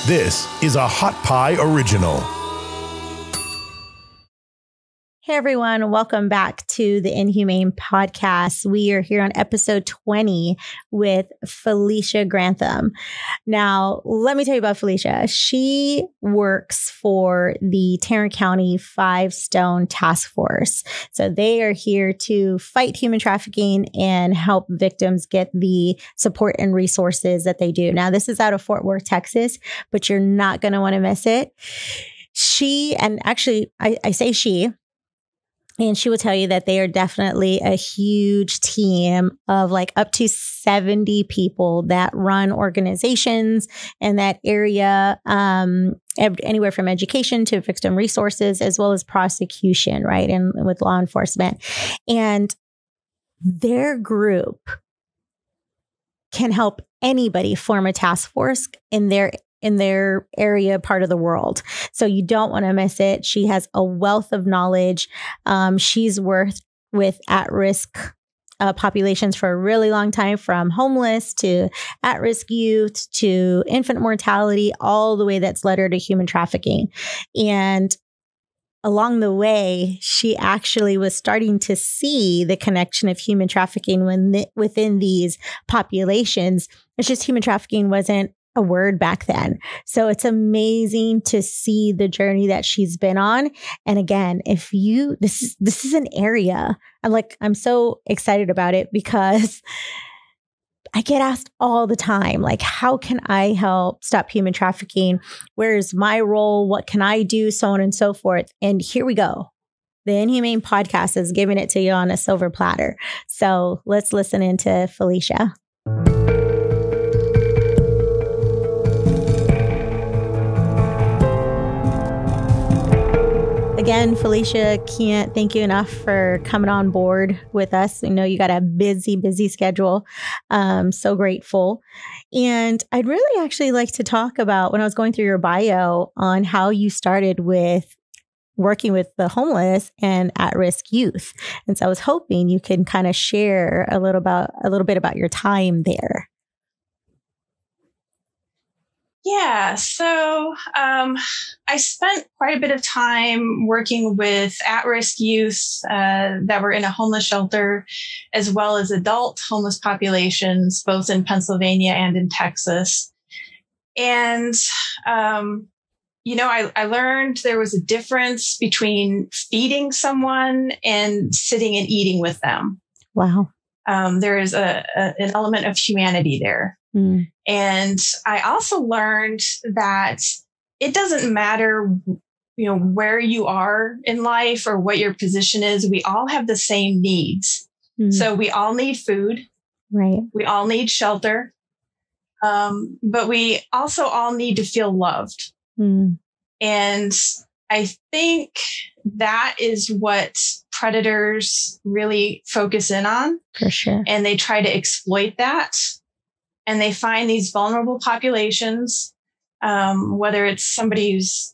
This is a Hot Pie Original. Hey everyone, welcome back to the Inhumane podcast. We are here on episode 20 with Felicia Grantham. Now, let me tell you about Felicia. She works for the Tarrant County 5-Stone Taskforce. So they are here to fight human trafficking and help victims get the support and resources that they do. Now, this is out of Fort Worth, Texas, but you're not going to want to miss it. I say she, and she will tell you that they are definitely a huge team of like up to 70 people that run organizations in that area, anywhere from education to victim resources, as well as prosecution, right? And with law enforcement. And their group can help anybody form a task force in their area, part of the world. So you don't want to miss it. She has a wealth of knowledge. She's worked with at-risk populations for a really long time, from homeless to at-risk youth to infant mortality, all the way that's led her to human trafficking. And along the way, she actually was starting to see the connection of human trafficking within these populations. It's just human trafficking wasn't a word back then. So it's amazing to see the journey that she's been on. And again, this is an area I'm so excited about it, because I get asked all the time, like, how can I help stop human trafficking? Where's my role? What can I do? So on and so forth. And here we go. The Inhumane podcast is giving it to you on a silver platter. So let's listen into Felicia. Again, Felicia, can't thank you enough for coming on board with us. I know you got a busy schedule. So grateful. And I'd really actually like to talk about, when I was going through your bio, on how you started with working with the homeless and at-risk youth. And so I was hoping you can kind of share a little bit about your time there. Yeah, so I spent quite a bit of time working with at-risk youth that were in a homeless shelter, as well as adult homeless populations, both in Pennsylvania and in Texas. And, I learned there was a difference between feeding someone and sitting and eating with them. Wow. There is an element of humanity there. Mm. And I also learned that it doesn't matter, where you are in life or what your position is. We all have the same needs. Mm. So we all need food. Right. We all need shelter. But we also all need to feel loved. Mm. And I think that is what predators really focus in on. For sure. And they try to exploit that. And they find these vulnerable populations, whether it's somebody who's,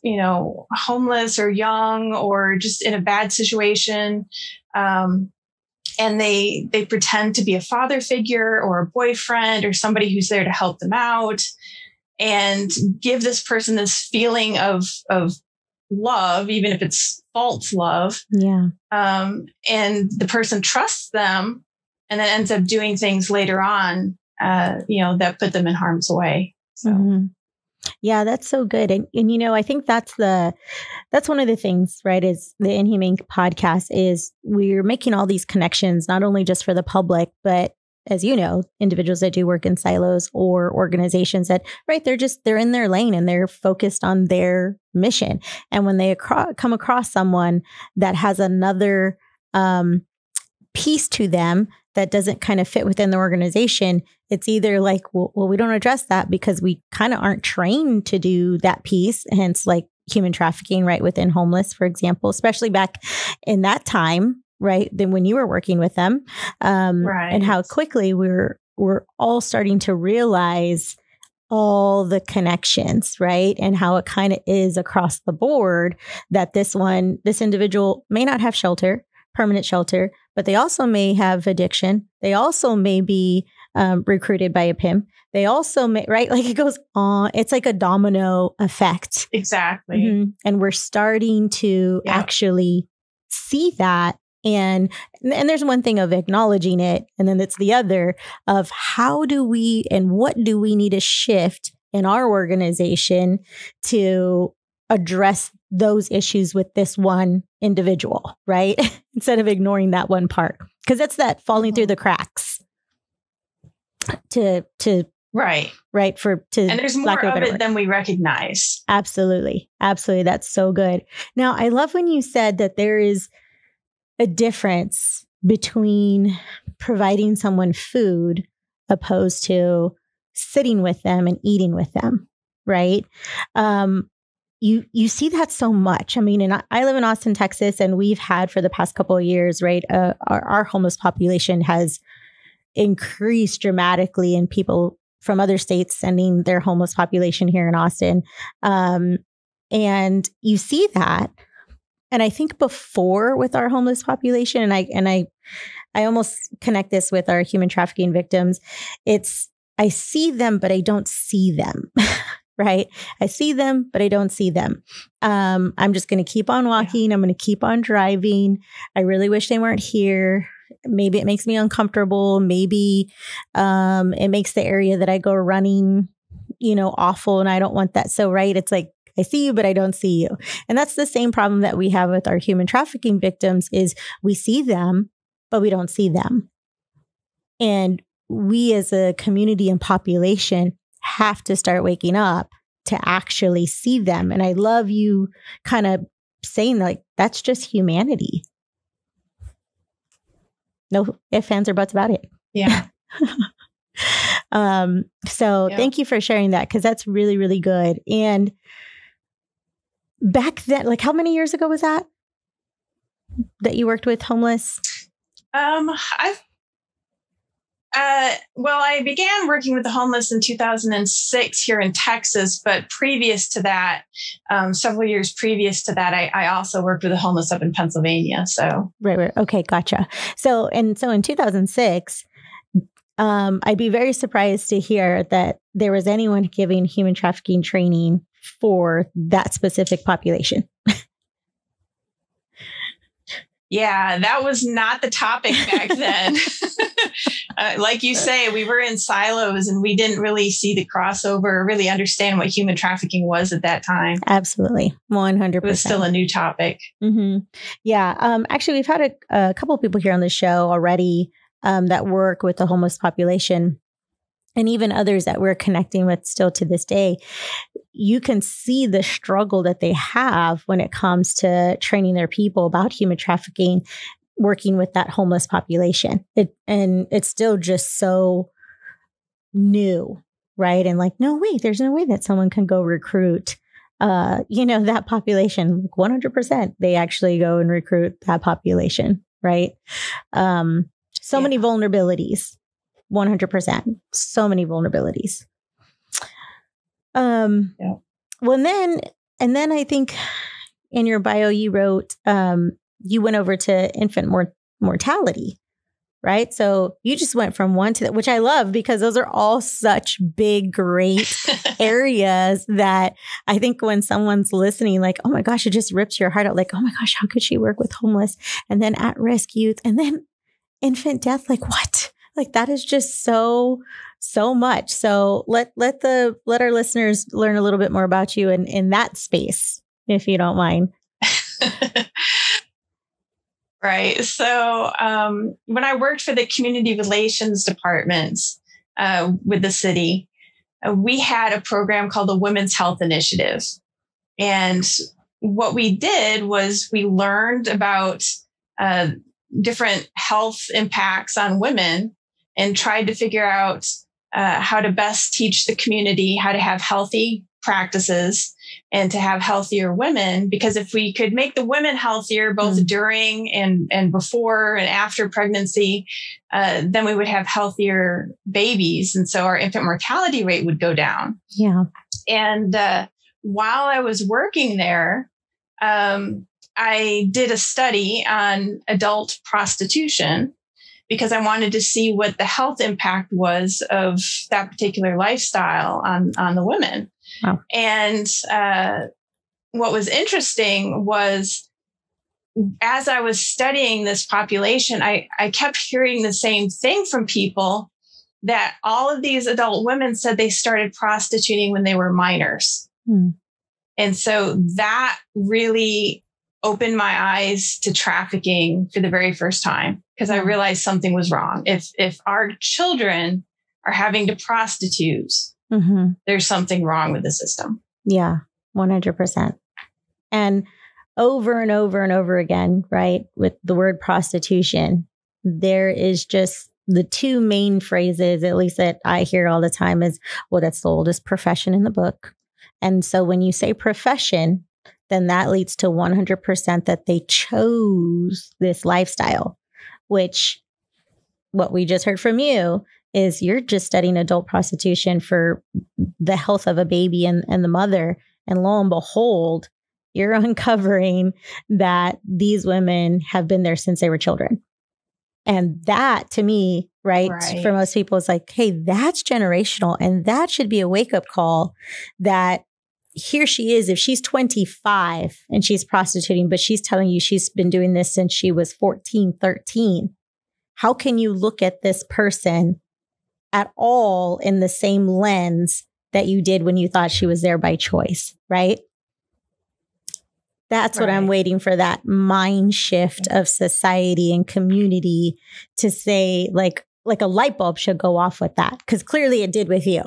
homeless or young or just in a bad situation. And they pretend to be a father figure or a boyfriend or somebody who's there to help them out, and give this person this feeling of love, even if it's false love. Yeah. And the person trusts them and then ends up doing things later on that put them in harm's way. So, yeah, that's so good. And I think that's one of the things, right, is the Inhumane podcast is we're making all these connections, not only just for the public, but as you know, individuals that do work in silos or organizations that, right, they're in their lane and they're focused on their mission. And when they come across someone that has another piece to them that doesn't kind of fit within the organization, it's either like, well, we don't address that because we kind of aren't trained to do that piece. Hence, like human trafficking, right, within homeless, for example, especially back in that time, right, then when you were working with them, right. And how quickly we're all starting to realize all the connections, right? And how it kind of is across the board that this individual may not have permanent shelter, but they also may have addiction. They also may be recruited by a pimp. They also, right? Like it goes on. It's like a domino effect. Exactly. Mm-hmm. And we're starting to actually see that. And there's one thing of acknowledging it. And then it's the other of how do we and what do we need to shift in our organization to address those issues with this one individual, right? Instead of ignoring that one part. Because it's that falling through the cracks to right. And there's more of it than we recognize. Absolutely. Absolutely. That's so good. Now, I love when you said that there is a difference between providing someone food opposed to sitting with them and eating with them, right? You see that so much. I mean, and I live in Austin, Texas, and we've had for the past couple of years, right? Our homeless population has increased dramatically, and people from other states sending their homeless population here in Austin. And you see that. And I think before with our homeless population, and I almost connect this with our human trafficking victims, it's I see them, but I don't see them. Right? I see them, but I don't see them. I'm just going to keep on walking. I'm going to keep on driving. I really wish they weren't here. Maybe it makes me uncomfortable. Maybe it makes the area that I go running, awful. And I don't want that. So, right. It's like, I see you, but I don't see you. And that's the same problem that we have with our human trafficking victims is we see them, but we don't see them. And we as a community and population have to start waking up to actually see them. And I love you kind of saying like, that's just humanity. No ifs, ands, or buts about it. Yeah. Thank you for sharing that because that's really, really good. And back then, like how many years ago was that you worked with homeless? I began working with the homeless in 2006 here in Texas, but previous to that, several years previous to that, I also worked with the homeless up in Pennsylvania. So right. Okay, gotcha. So in 2006, I'd be very surprised to hear that there was anyone giving human trafficking training for that specific population. Yeah, that was not the topic back then. Like you say, we were in silos and we didn't really see the crossover or really understand what human trafficking was at that time. Absolutely. 100%. It was still a new topic. Mm-hmm. Yeah. Actually, we've had a couple of people here on the show already that work with the homeless population and even others that we're connecting with still to this day. You can see the struggle that they have when it comes to training their people about human trafficking, working with that homeless population. And it's still just so new, right? And like, no, wait, there's no way that someone can go recruit, that population. 100%, they actually go and recruit that population, right? Many vulnerabilities, 100%. So many vulnerabilities. Well, and then I think in your bio, you wrote, you went over to infant mortality, right? So you just went from one to that, which I love because those are all such big, great areas that I think when someone's listening, like, oh my gosh, it just rips your heart out. Like, oh my gosh, how could she work with homeless and then at-risk youth and then infant death? Like what? Like that is just so much. So let our listeners learn a little bit more about you in that space, if you don't mind. Right. So when I worked for the community relations departments with the city, we had a program called the Women's Health Initiative. And what we did was we learned about different health impacts on women and tried to figure out how to best teach the community how to have healthy practices and to have healthier women. Because if we could make the women healthier, both during and before and after pregnancy, then we would have healthier babies. And so our infant mortality rate would go down. Yeah. And while I was working there, I did a study on adult prostitution. because I wanted to see what the health impact was of that particular lifestyle on the women. Wow. And what was interesting was, as I was studying this population, I kept hearing the same thing from people, that all of these adult women said they started prostituting when they were minors. And so that really opened my eyes to trafficking for the very first time, because I realized something was wrong. If our children are having to prostitute, there's something wrong with the system. Yeah, 100%. And over and over and over again, right, with the word prostitution, there is just the two main phrases, at least that I hear all the time, is, well, that's the oldest profession in the book. And so when you say profession, then that leads to 100% that they chose this lifestyle, which what we just heard from you is you're just studying adult prostitution for the health of a baby and the mother. And lo and behold, you're uncovering that these women have been there since they were children. And that, to me, right, for most people, is like, hey, that's generational. And that should be a wake-up call that here she is, if she's 25 and she's prostituting, but she's telling you she's been doing this since she was 14, 13. How can you look at this person at all in the same lens that you did when you thought she was there by choice, right? That's what I'm waiting for, that mind shift of society and community to say, like a light bulb should go off with that, because clearly it did with you.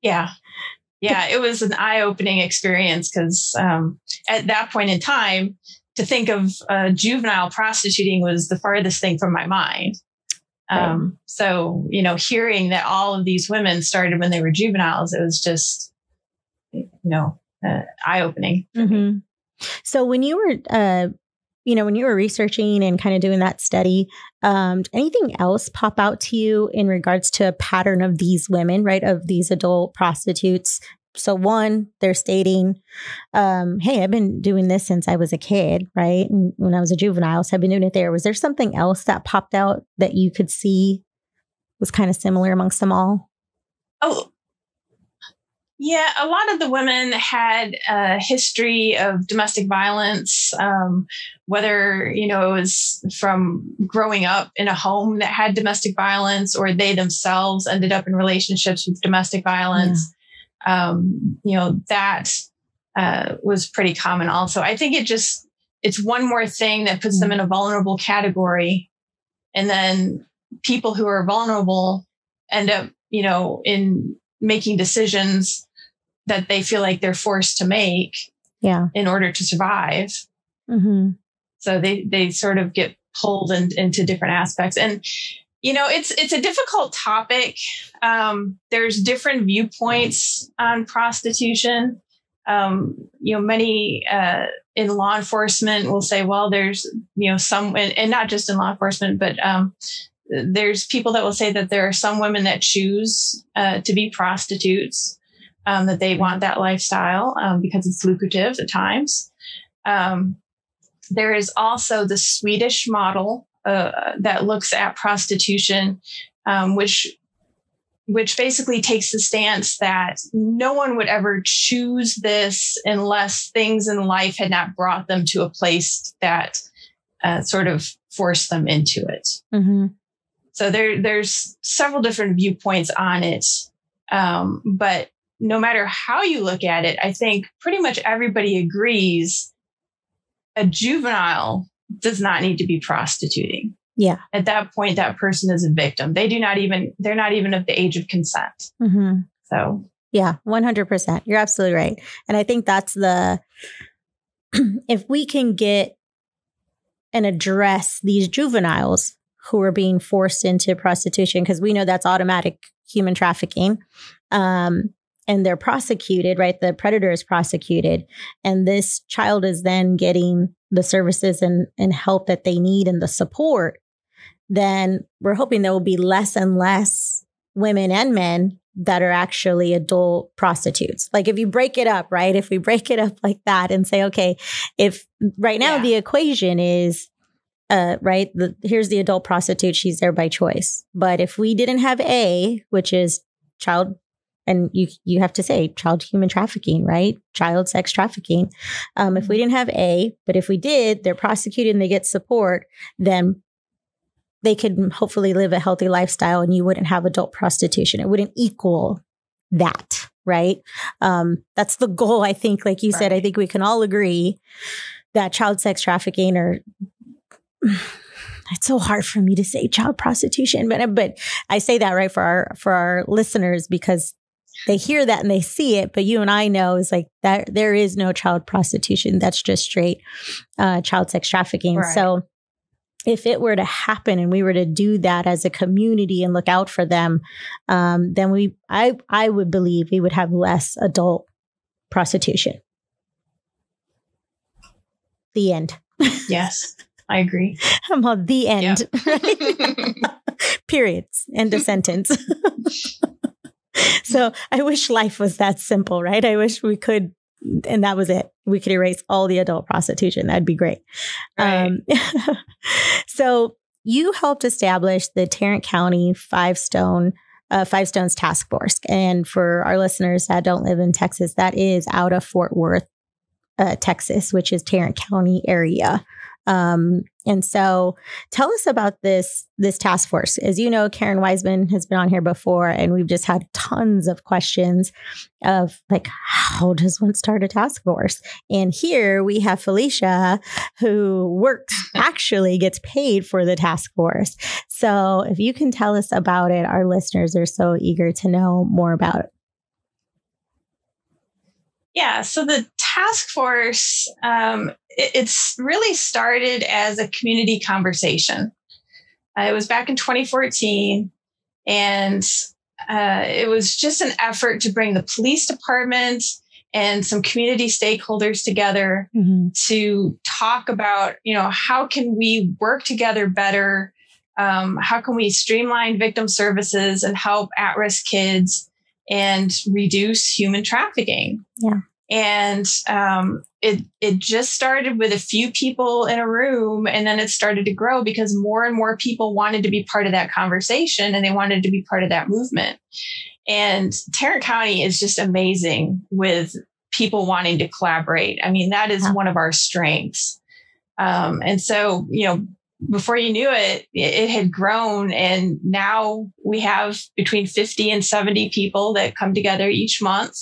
Yeah, it was an eye-opening experience, because at that point in time, to think of juvenile prostituting was the farthest thing from my mind. So, hearing that all of these women started when they were juveniles, it was just, eye-opening. So when you were, when you were researching and kind of doing that study, anything else pop out to you in regards to a pattern of these women, right, of these adult prostitutes? So one, they're stating, hey, I've been doing this since I was a kid, right? And when I was a juvenile, so I've been doing it there. Was there something else that popped out that you could see was kind of similar amongst them all? Oh, yeah. A lot of the women had a history of domestic violence, whether, it was from growing up in a home that had domestic violence, or they themselves ended up in relationships with domestic violence. That was pretty common also. I think it's one more thing that puts them in a vulnerable category. And then people who are vulnerable end up, in making decisions that they feel like they're forced to make in order to survive. So they sort of get pulled into different aspects. And, it's a difficult topic. There's different viewpoints on prostitution. Many in law enforcement will say, well, there's, some, and not just in law enforcement, but there's people that will say that there are some women that choose to be prostitutes, that they want that lifestyle because it's lucrative at times. There is also the Swedish model that looks at prostitution, which basically takes the stance that no one would ever choose this unless things in life had not brought them to a place that sort of forced them into it. So there's several different viewpoints on it. But no matter how you look at it, I think pretty much everybody agrees a juvenile does not need to be prostituting. Yeah. At that point, that person is a victim. They're not even of the age of consent. So yeah, 100%. You're absolutely right. And I think that's if we can get and address these juveniles who are being forced into prostitution, because we know that's automatic human trafficking, and they're prosecuted, right? The predator is prosecuted, and this child is then getting the services and help that they need and the support, then we're hoping there will be less and less women and men that are actually adult prostitutes. Like if you break it up, right? If we break it up like that and say, okay, if right now the equation is right? Here's the adult prostitute. She's there by choice. But if we didn't have A, which is child, and you have to say child human trafficking, right? Child sex trafficking. If we didn't have A, but if we did, they're prosecuted and they get support, then they could hopefully live a healthy lifestyle and you wouldn't have adult prostitution. It wouldn't equal that, right? That's the goal, I think. Like you said, I think we can all agree that child sex trafficking, or it's so hard for me to say child prostitution, but I say that, right, for our listeners, because they hear that and they see it, but you and I know is like that there is no child prostitution. That's just straight child sex trafficking. Right. So if it were to happen and we were to do that as a community and look out for them, then I would believe we would have less adult prostitution. The end. Yes, I agree. I'm on the end. Yep. Right? Periods. End of sentence. So I wish life was that simple, right? I wish we could, and that was it. We could erase all the adult prostitution. That'd be great. Right. So you helped establish the Tarrant County Five Stones Task Force. And for our listeners that don't live in Texas, that is out of Fort Worth, Texas, which is Tarrant County area. And so tell us about this task force. As you know, Karen Wiseman has been on here before, and we've just had tons of questions of like, how does one start a task force? And here we have Felicia, who actually gets paid for the task force. So if you can tell us about it, our listeners are so eager to know more about it. Yeah, so the task force, it's really started as a community conversation. It was back in 2014, and it was just an effort to bring the police department and some community stakeholders together to talk about, how can we work together better? How can we streamline victim services and help at-risk kids and reduce human trafficking? Yeah. And it just started with a few people in a room, and then it started to grow because more and more people wanted to be part of that conversation, and they wanted to be part of that movement. And Tarrant County is just amazing with people wanting to collaborate. I mean, that is one of our strengths. And so, before you knew it, it had grown, and now we have between 50 and 70 people that come together each month.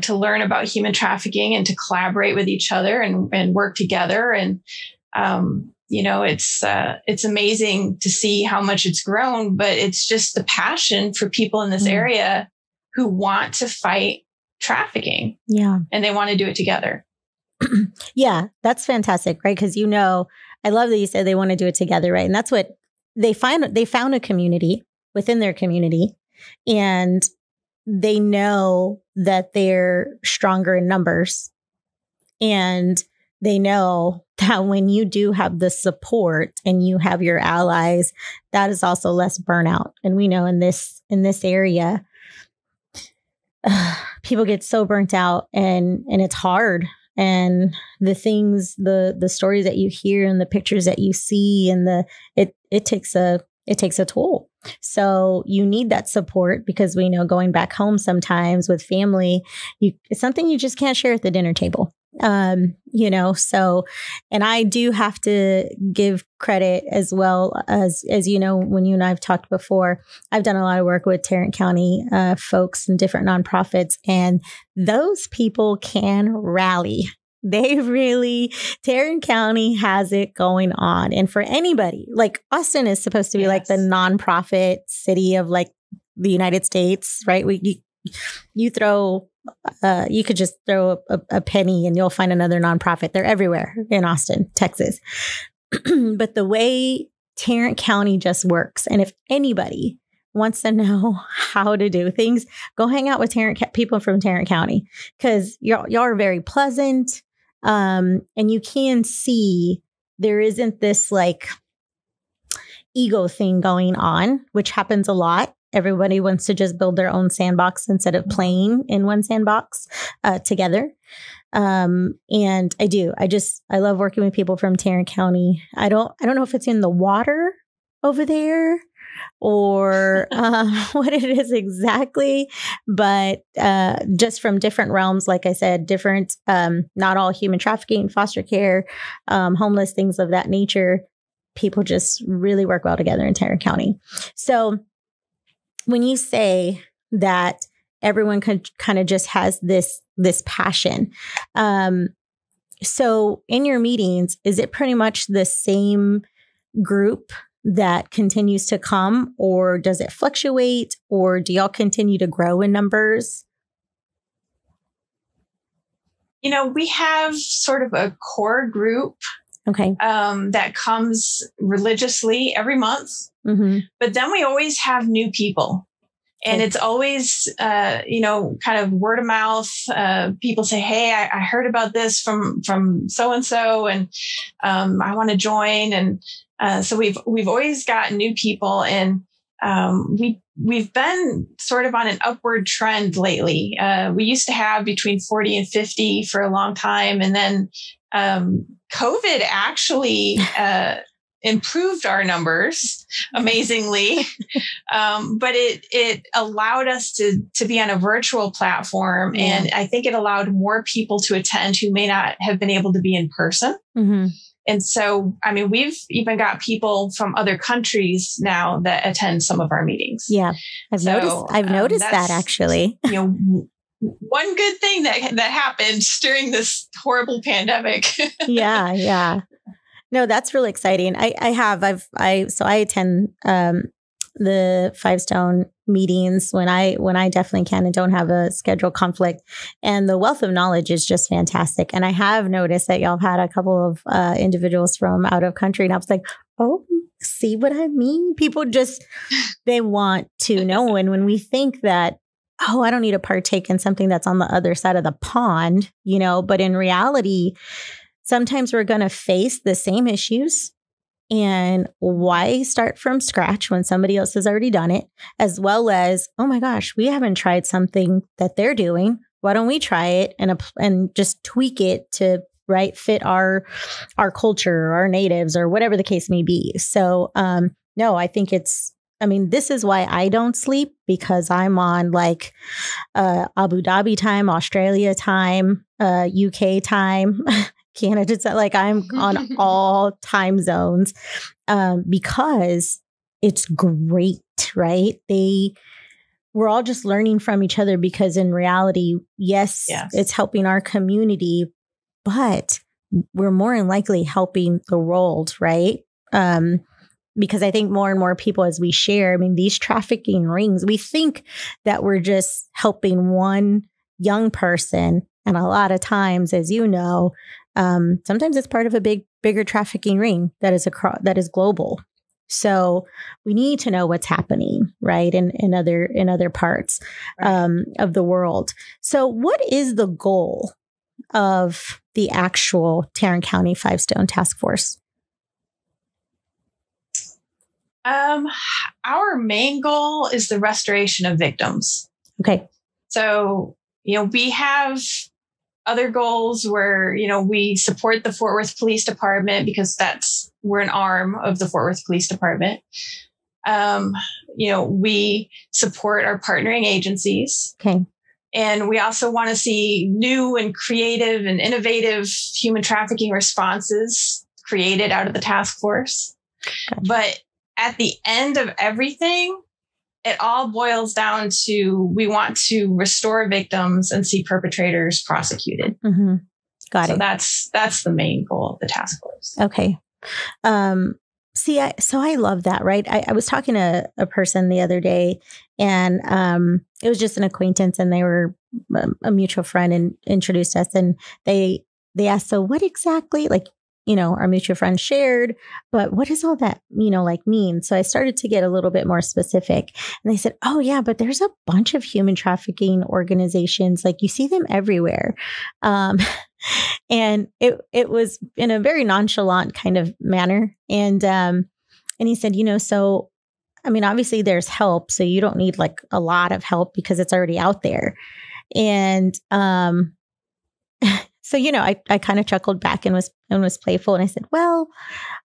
To learn about human trafficking and to collaborate with each other and work together. And, it's amazing to see how much it's grown, but it's just the passion for people in this area who want to fight trafficking. Yeah. And they want to do it together. Yeah, that's fantastic, right? Because, I love that you said they want to do it together, right? And that's what they found a community within their community, and they know that they're stronger in numbers, and they know that when you do have the support and you have your allies, that is also less burnout. And we know in this area, people get so burnt out, and it's hard. And the things, the stories that you hear and the pictures that you see, and it takes a toll. So you need that support, because we know going back home sometimes with family, it's something you just can't share at the dinner table. So, and I do have to give credit as well as when you and I have talked before, I've done a lot of work with Tarrant County folks and different nonprofits, and those people can rally. Tarrant County has it going on. And for anybody, like Austin is supposed to be like the nonprofit city of like the United States, right? You could just throw a penny and you'll find another nonprofit. They're everywhere in Austin, Texas. But the way Tarrant County just works, and if anybody wants to know how to do things, go hang out with people from Tarrant County, because y'all are very pleasant. And you can see there isn't this like ego thing going on, which happens a lot. Everybody wants to just build their own sandbox instead of playing in one sandbox together. And I love working with people from Tarrant County. I don't know if it's in the water over there or what it is exactly, but just from different realms, like I said, different, not all human trafficking, foster care, homeless, things of that nature. People just really work well together in Tarrant County. So when you say that everyone kind of just has this passion, so in your meetings, is it pretty much the same group that continues to come, or does it fluctuate, or do y'all continue to grow in numbers? We have sort of a core group, okay, that comes religiously every month, but then we always have new people. And it's always, kind of word of mouth. People say, "Hey, I heard about this from so-and-so and I want to join." And so we've always got new people, and we've been sort of on an upward trend lately. We used to have between 40 and 50 for a long time. And then COVID actually improved our numbers amazingly. But it allowed us to be on a virtual platform. Yeah. And I think it allowed more people to attend who may not have been able to be in person. Mm-hmm. And so, we've even got people from other countries now that attend some of our meetings. Yeah. I've noticed that actually. One good thing that happened during this horrible pandemic. Yeah. No, that's really exciting. I attend the Five Stone meetings when I definitely can and don't have a schedule conflict. And the wealth of knowledge is just fantastic. And I have noticed that y'all have had a couple of individuals from out of country, and I was like, oh, see what I mean? People just, they want to know. And when we think that, oh, I don't need to partake in something that's on the other side of the pond, but in reality, sometimes we're going to face the same issues. And why start from scratch when somebody else has already done it? As well as, oh my gosh, we haven't tried something that they're doing. Why don't we try it and just tweak it to fit our culture, or our natives, or whatever the case may be. So no, I think this is why I don't sleep, because I'm on Abu Dhabi time, Australia time, UK time. Canada, I'm on all time zones, because it's great, right? We're all just learning from each other, because in reality, yes, it's helping our community, but we're more than likely helping the world, right? Because I think more and more people, as we share, these trafficking rings, we think that we're just helping one young person. And a lot of times, as you know, sometimes it's part of a bigger trafficking ring that is global. So we need to know what's happening, right, in other parts of the world. So what is the goal of the actual Tarrant County Five Stone Task Force? Our main goal is the restoration of victims. Okay. So, we have other goals where, we support the Fort Worth Police Department, because we're an arm of the Fort Worth Police Department. We support our partnering agencies. Okay. And we also want to see new and creative and innovative human trafficking responses created out of the task force. Gotcha. But at the end of everything, it all boils down to, we want to restore victims and see perpetrators prosecuted. Mm-hmm. Got it. So that's the main goal of the task force. Okay. So I love that, right? I was talking to a person the other day, and it was just an acquaintance, and they were a mutual friend and introduced us, and they asked, so what exactly, our mutual friend shared, but what does all that, mean? So I started to get a little bit more specific, and they said, oh yeah, but there's a bunch of human trafficking organizations. You see them everywhere. And it was in a very nonchalant kind of manner. And he said, so, obviously there's help, so you don't need a lot of help because it's already out there. And, So, I kind of chuckled back and was playful. And I said, well,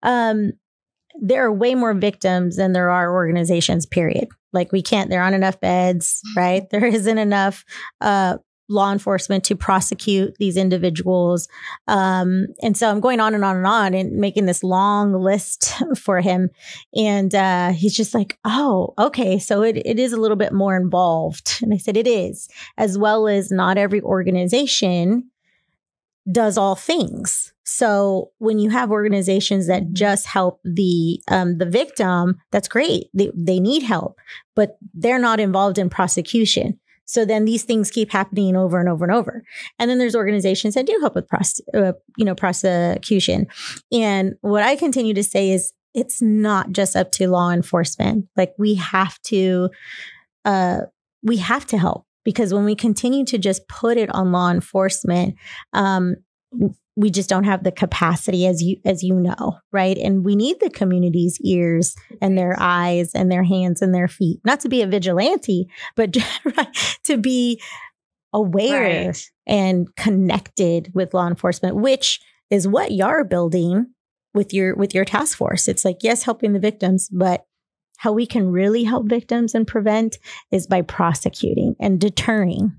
there are way more victims than there are organizations, period. Like there aren't enough beds, right? There isn't enough law enforcement to prosecute these individuals. And so I'm going on and on and on and making this long list for him. And he's just like, oh, okay. So it is a little bit more involved. And I said, it is, as well as not every organization does all things. So when you have organizations that just help the victim, that's great. They need help, but they're not involved in prosecution. So then these things keep happening over and over and over. And then there's organizations that do help with prosecution. And what I continue to say is it's not just up to law enforcement. Like we have to help, because when we continue to just put it on law enforcement, we just don't have the capacity, as you know, right? And we need the community's ears and their eyes and their hands and their feet, not to be a vigilante, but to be aware and connected with law enforcement, which is what you're building with your task force. It's like, yes, helping the victims, but how we can really help victims and prevent is by prosecuting and deterring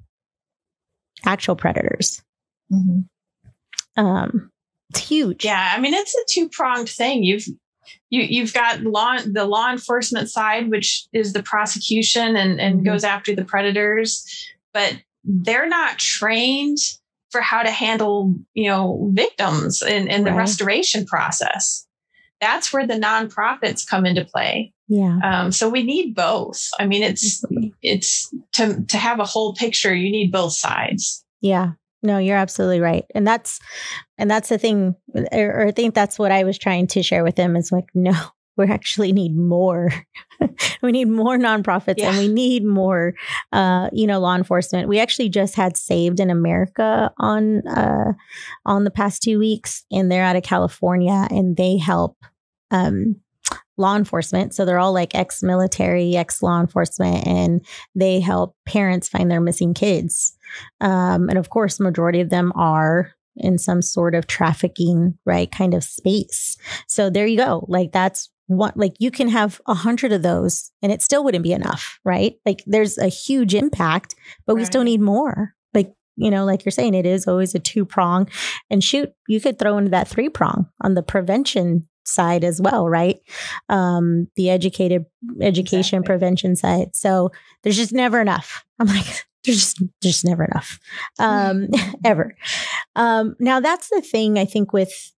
actual predators. Mm-hmm. It's huge. Yeah. I mean, it's a two-pronged thing. You've got the law enforcement side, which is the prosecution and goes after the predators, but they're not trained for how to handle, victims in the restoration process. That's where the nonprofits come into play. Yeah. So we need both. I mean, it's to have a whole picture, you need both sides. Yeah. No, you're absolutely right. And that's the thing, or I think that's what I was trying to share with them is like, no, we actually need more. We need more nonprofits and we need more, law enforcement. We actually just had Saved in America on the past 2 weeks, and they're out of California, and they help, law enforcement. So they're all like ex-military, ex-law enforcement, and they help parents find their missing kids. And of course, majority of them are in some sort of trafficking, right, kind of space. So there you go. Like that's what, like you can have 100 of those and it still wouldn't be enough, right? Like there's a huge impact, but we still need more. Like, like you're saying, it is always a 2-prong, and shoot, you could throw into that 3-prong on the prevention side as well, right? The education prevention side. So there's just never enough. I'm like, there's just never enough, ever. Now that's the thing I think with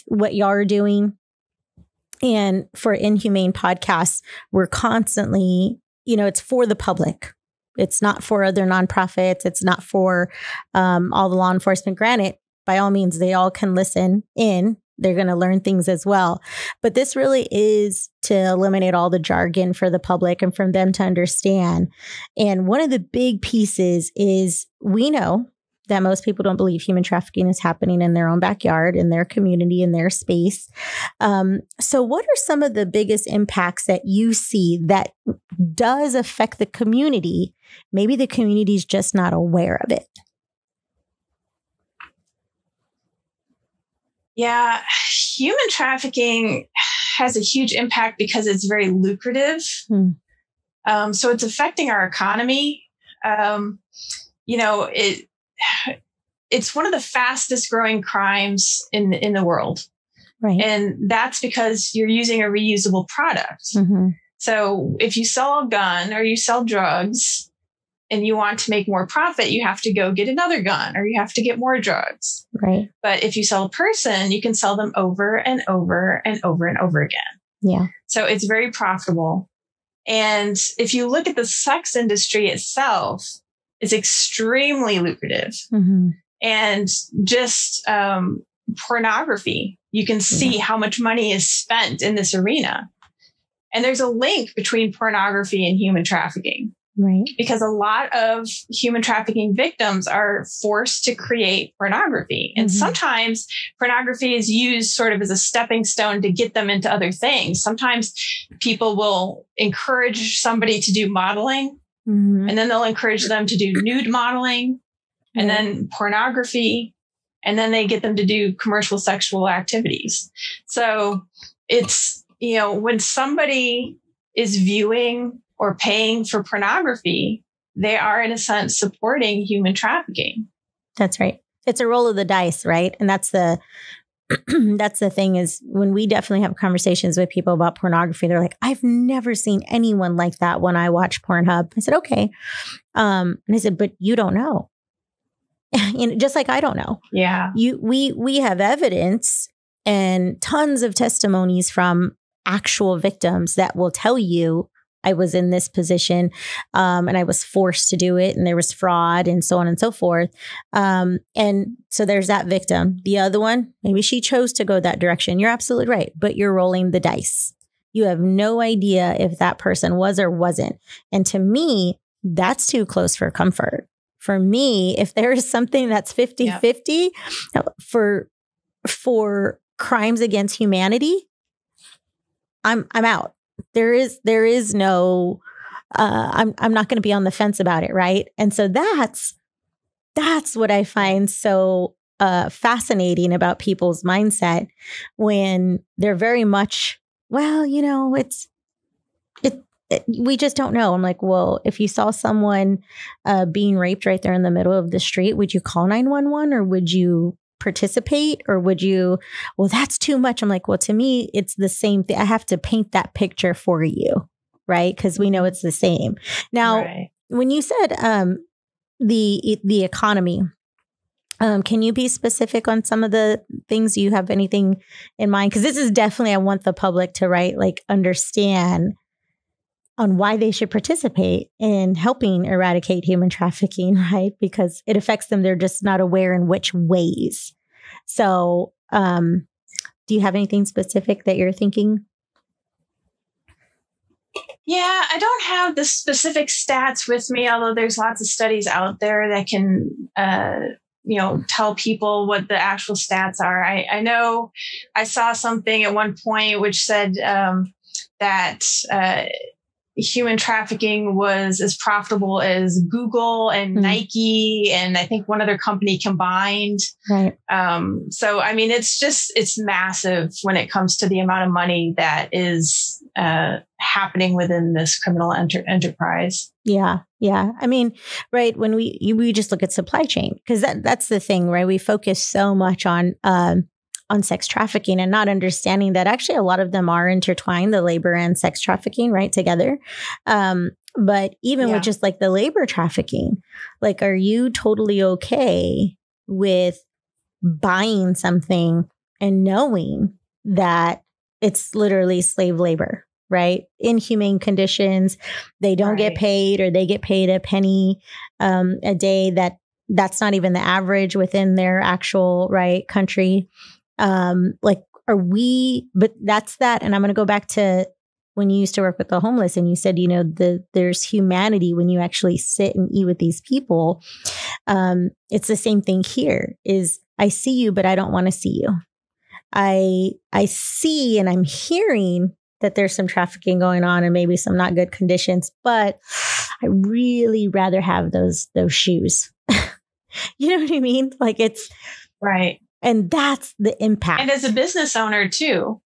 what y'all are doing, and for Inhumane podcasts, we're constantly, it's for the public. It's not for other nonprofits. It's not for all the law enforcement. Granted, by all means, they all can listen in. They're going to learn things as well. But this really is to eliminate all the jargon for the public and for them to understand. And one of the big pieces is we know that most people don't believe human trafficking is happening in their own backyard, in their community, in their space. So what are some of the biggest impacts that you see that does affect the community? Maybe the community is just not aware of it. Yeah, human trafficking has a huge impact because it's very lucrative. So it's affecting our economy. It's one of the fastest growing crimes in the world. Right. And that's because you're using a reusable product. Mm-hmm. So if you sell a gun or you sell drugs and you want to make more profit, you have to go get another gun or you have to get more drugs. Right. But if you sell a person, you can sell them over and over and over and over again. Yeah. So it's very profitable. And if you look at the sex industry itself, it's extremely lucrative. Mm-hmm. And just pornography, you can see how much money is spent in this arena. And there's a link between pornography and human trafficking. Right. Because a lot of human trafficking victims are forced to create pornography. And sometimes pornography is used sort of as a stepping stone to get them into other things. Sometimes people will encourage somebody to do modeling, and then they'll encourage them to do nude modeling and then pornography. and then they get them to do commercial sexual activities. So it's, when somebody is viewing or paying for pornography, they are in a sense supporting human trafficking. That's right. It's a roll of the dice, right? And that's the thing is when we definitely have conversations with people about pornography, they're like, I've never seen anyone like that when I watch Pornhub. I said, okay. And I said, but you don't know. Just like I don't know. Yeah. We have evidence and tons of testimonies from actual victims that will tell you I was in this position and I was forced to do it and there was fraud and so on and so forth. And so there's that victim. The other one, maybe she chose to go that direction. You're absolutely right, but you're rolling the dice. You have no idea if that person was or wasn't. And to me, that's too close for comfort. For me, if there is something that's 50-50 for crimes against humanity, I'm out. There is no, I'm not going to be on the fence about it. Right. And so that's what I find so fascinating about people's mindset when they're very much, well, we just don't know. I'm like, well, if you saw someone being raped right there in the middle of the street, would you call 911 or would you participate or would you, well, that's too much. I'm like, well, to me, it's the same thing. I have to paint that picture for you, right? Because we know it's the same. Now, when you said the economy, can you be specific on some of the things? You have anything in mind? Because this is definitely, I want the public to understand on why they should participate in helping eradicate human trafficking, right? Because it affects them. They're just not aware in which ways. So do you have anything specific that you're thinking? Yeah, I don't have the specific stats with me, although there's lots of studies out there that can, tell people what the actual stats are. I know I saw something at one point which said that human trafficking was as profitable as Google and Nike and I think one other company combined. Right. So, I mean, it's massive when it comes to the amount of money that is happening within this criminal enterprise. Yeah. Yeah. I mean, right. When we just look at supply chain, because that's the thing, right? We focus so much on sex trafficking and not understanding that actually a lot of them are intertwined, the labor and sex trafficking, right, together. But even with just the labor trafficking, are you totally okay with buying something and knowing that it's literally slave labor, right? Inhumane conditions, they don't get paid or they get paid a penny a day. That's not even the average within their actual country. Are we, but that's that. And I'm going to go back to when you used to work with the homeless and you said, there's humanity when you actually sit and eat with these people. It's the same thing here is I see you, but I don't want to see you. I see, and I'm hearing that there's some trafficking going on and maybe some not good conditions, but I really rather have those shoes. You know what I mean? It's right. And that's the impact. And as a business owner too.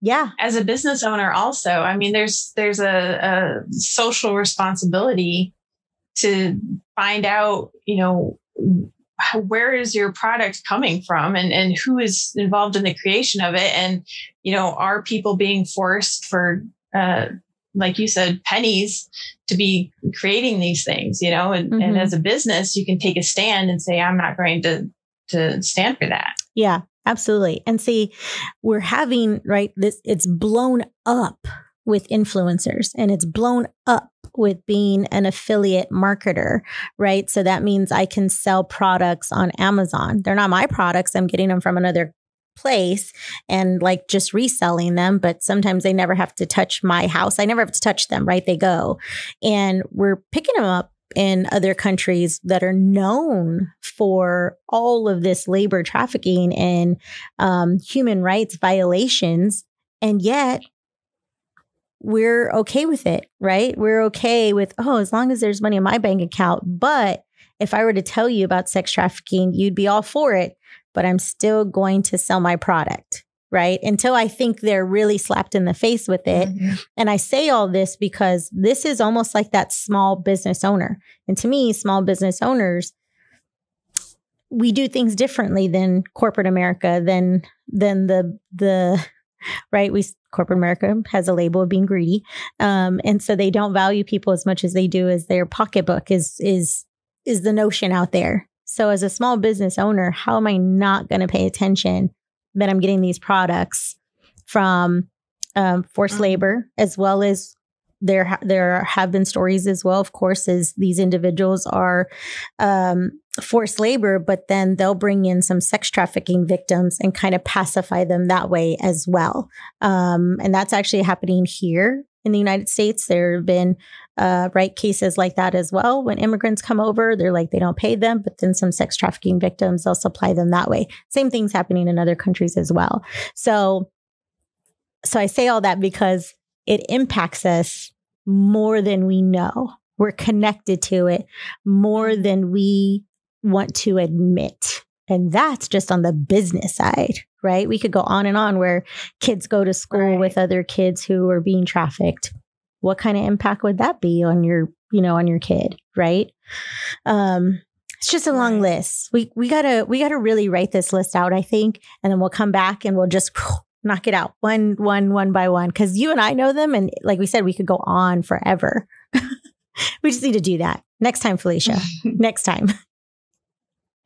Yeah. As a business owner also, I mean, there's a social responsibility to find out, where is your product coming from and who is involved in the creation of it? And, are people being forced for, like you said, pennies to be creating these things, and as a business, you can take a stand and say, I'm not going to stand for that. Yeah, absolutely. And see, we're having, it's blown up with influencers and it's blown up with being an affiliate marketer, right? So that means I can sell products on Amazon. They're not my products. I'm getting them from another place and just reselling them, but sometimes they never have to touch my house. I never have to touch them, right? They go. And we're picking them up in other countries that are known for all of this labor trafficking and human rights violations. And yet we're okay with it, right? We're okay with, as long as there's money in my bank account. But if I were to tell you about sex trafficking, you'd be all for it. but I'm still going to sell my product, right? Until I think they're really slapped in the face with it. Mm-hmm. And I say all this because this is almost like that small business owner. And to me, small business owners, we do things differently than corporate America, than the right. Corporate America has a label of being greedy. And so they don't value people as much as they do as their pocketbook is the notion out there. So as a small business owner, how am I not going to pay attention that I'm getting these products from forced labor, as well as there have been stories as well, of course, as these individuals are forced labor, but then they'll bring in some sex trafficking victims and kind of pacify them that way as well. And that's actually happening here in the United States. There have been cases like that as well. When immigrants come over, they're like, they don't pay them, but then some sex trafficking victims, they'll supply them that way. Same thing's happening in other countries as well. So I say all that because it impacts us more than we know. We're connected to it more than we want to admit. And that's just on the business side, right? We could go on and on where kids go to school with other kids who are being trafficked. What kind of impact would that be on your kid, right? It's just a long list. We gotta really write this list out, I think, and then we'll come back and we'll just knock it out one by one, because you and I know them, and like we said, we could go on forever. We just need to do that next time, Felicia. Next time.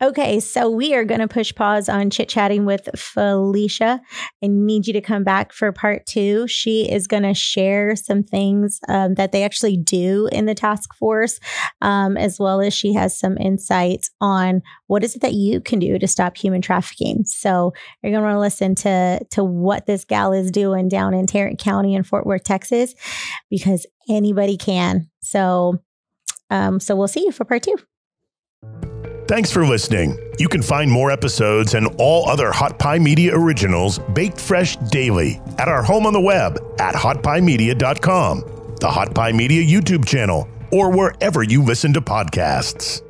Okay, so we are going to push pause on chit-chatting with Felicia. I need you to come back for part 2. She is going to share some things that they actually do in the task force, as well as she has some insights on what is it that you can do to stop human trafficking. So you're going to want to listen to what this gal is doing down in Tarrant County in Fort Worth, Texas, because anybody can. So we'll see you for part 2. Thanks for listening. You can find more episodes and all other Hot Pie Media originals baked fresh daily at our home on the web at hotpiemedia.com, the Hot Pie Media YouTube channel, or wherever you listen to podcasts.